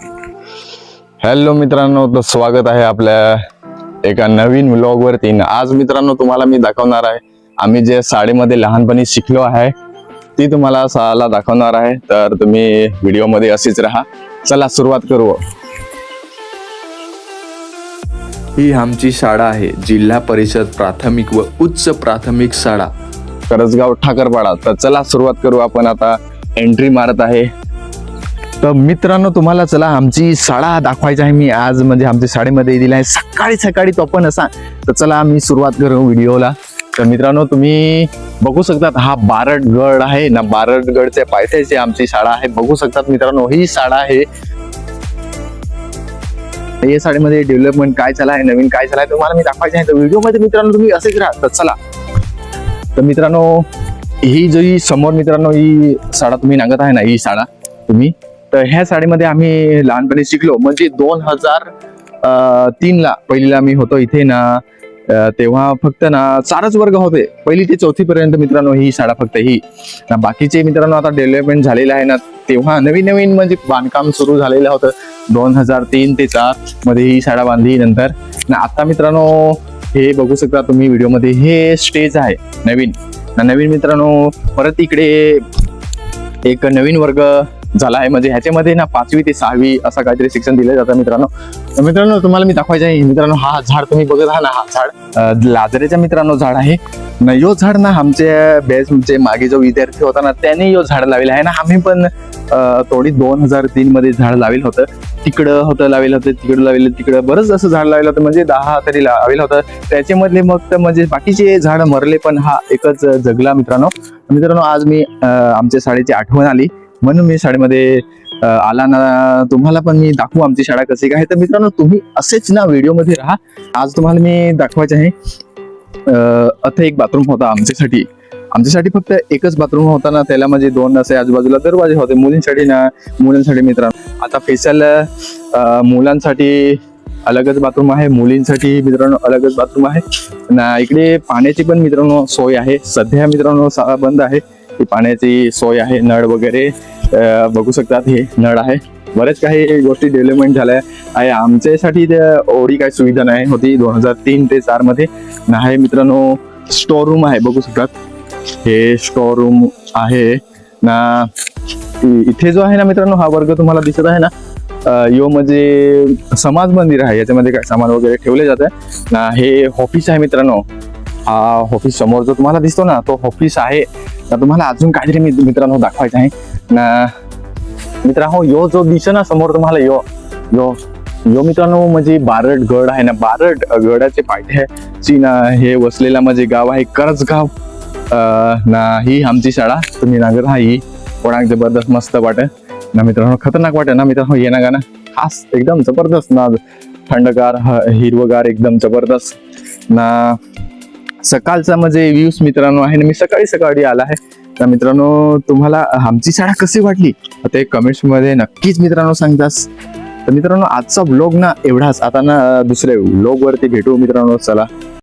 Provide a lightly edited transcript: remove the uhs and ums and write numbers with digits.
Hello मित्रांनो, तर स्वागत आहे आपल्या एका नवीन व्लॉग वरती। आज मित्रांनो तुम्हाला मी दाखवणार आहे आम्ही जे शाळेमध्ये लहानपणी शिकलो आहे ती तुम्हाला शाळा दाखवणार आहे। तर तुम्ही व्हिडिओ मध्ये असेच राहा। चला सुरुवात करू। ही आमची शाळा आहे, जिल्हा परिषद प्राथमिक व उच्च प्राथमिक शाळा करजगाव ठाकरपाडा। तर चला सुरुवात करू। आपण आता एंट्री मारत आहे। तर मित्रांनो तुम्हाला चला आमची शाळा दाखवायची आहे। मी आज म्हणजे आमच्या शाळेमध्ये दिला आहे सकाळी सकाळी तो पण असा। तर चला आम्ही सुरुवात करू व्हिडिओला। तर मित्रांनो तुम्ही बघू शकतात हा बारडगड आहे ना, बारडगडच्या पायथ्याशी आमची शाळा आहे। बघू शकतात मित्रांनो ही शाळा आहे। या शाळेमध्ये डेव्हलपमेंट काय चालू आहे, नवीन काय चालू आहे तुम्हाला मी दाखवायचं आहे। तर व्हिडिओ मध्ये मित्रांनो तुम्ही असेच राहा। तर चला। तर मित्रांनो ही जी समोर मित्रांनो ही शाळा तुम्ही नांगत आहे ना, ही शाळा तुम्ही, तर ह्या शाळेमध्ये आम्ही लहानपणी शिकलो। म्हणजे 2003 ला पहिलीला मी होतो इथे ना, तेव्हा फक्त ना 4च वर्ग होते, पहिली ते चौथी पर्यंत मित्रांनो ही शाळा फक्त ही ना। बाकीचे मित्रांनो आता डेव्हलपमेंट झालेलं आहे ना, तेव्हा नवीन नवीन म्हणजे बांधकाम सुरू झालेलं होतं 2003 ते 4 मध्ये ही शाळा बांधली नंतर ना। आता मित्रांनो हे बघू शकता तुम्ही व्हिडिओ मध्ये, हे स्टेज आहे नवीन ना। नवीन मित्रांनो परत इकडे एक नवीन वर्ग झाला आहे, म्हणजे ह्याच्यामध्ये ना 5वी ते 6वी असं काहीतरी शिक्षण दिलं जातं मित्रांनो। मित्रांनो तुम्हाला मी दाखवायचं आहे मित्रांनो, हा झाड तुम्ही बघत आहात ना, हा झाड लाजऱ्याचा मित्रांनो झाड आहे ना। यो झाड ना आमच्या बॅचचे मागे जो विद्यार्थी होता ना त्याने यो झाड लावलेला आहे ना। आम्ही पण थोडी 2003 मध्ये झाड लावेल होतं, तिकडं होतं लावेल होतं, तिकडं लावेल, तिकडं बरंच असं झाड लावेल होतं, म्हणजे 10 तरी लावेल होतं। त्याच्यामधले मग म्हणजे बाकीचे झाड मरले पण हा एकच जगला मित्रांनो। मित्रांनो आज मी आमच्या शाळेची आठवण आली म्हणून मी शाळेमध्ये आला ना, तुम्हाला पण मी दाखवू आमची शाळा कशी काय। तर मित्रांनो तुम्ही असेच ना व्हिडिओ मध्ये राहा। आज तुम्हाला मी दाखवायचं आहे आता एक बाथरूम होता आमच्यासाठी फक्त एकच बाथरूम होता ना, त्याला म्हणजे 2 असे आजूबाजूला दरवाजे होते मुलींसाठी मित्रांनो। आता स्पेशल मुलांसाठी अलगच बाथरूम आहे, मुलींसाठी मित्रांनो अलगच बाथरूम आहे ना। इकडे पाण्याची पण मित्रांनो सोय आहे, सध्या मित्रांनो शाळा बंद आहे, पाण्याची सोय आहे, नळ वगैरे बघू शकतात हे नळ आहे। बरेच काही गोष्टी डेव्हलपमेंट झाल्या आहे। आमच्यासाठी एवढी काही सुविधा नाही होती 2003 ते 4 मध्ये ना। हे मित्रांनो स्टोर रूम आहे, बघू शकतात हे स्टोर रूम आहे ना। इथे जो आहे ना मित्रांनो हा वर्ग तुम्हाला दिसत आहे ना, यो म्हणजे समाज मंदिर आहे, याच्यामध्ये काय सामान वगैरे ठेवले जाते ना। हे ऑफिस आहे मित्रांनो, हा ऑफिस समोर जो तुम्हाला दिसतो ना तो ऑफिस आहे ना। तुम्हाला अजून काहीतरी मित्रांनो दाखवायचं आहे ना। मित्रांनो यो जो दिसतो ना समोर तुम्हाला यो मित्रांनो म्हणजे बारडगड आहे ना। बारडगडाचे पायथ्याशी ना हे वसलेला म्हणजे गाव आहे करजगाव ना। ही आमची शाळा तुम्ही नागत हा, ही कोणाक जबरदस्त मस्त वाटत ना मित्रांनो, खतरनाक वाटत ना मित्रांनो। ये ना गाणं खास एकदम जबरदस्त ना, थंडगार हिरवगार एकदम जबरदस्त ना। सकाळचा म्हणजे व्ह्यूज मित्रांनो आहे ना, मी सकाळी आला आहे तर मित्रांनो तुम्हाला आमची शाळा कशी वाटली ते कमेंट्स मध्ये नक्कीच मित्रांनो सांगतास। तर मित्रांनो आजचा व्लॉग ना एवढाच, आता ना दुसऱ्या व्लॉग वरती भेटू मित्रांनो। चला।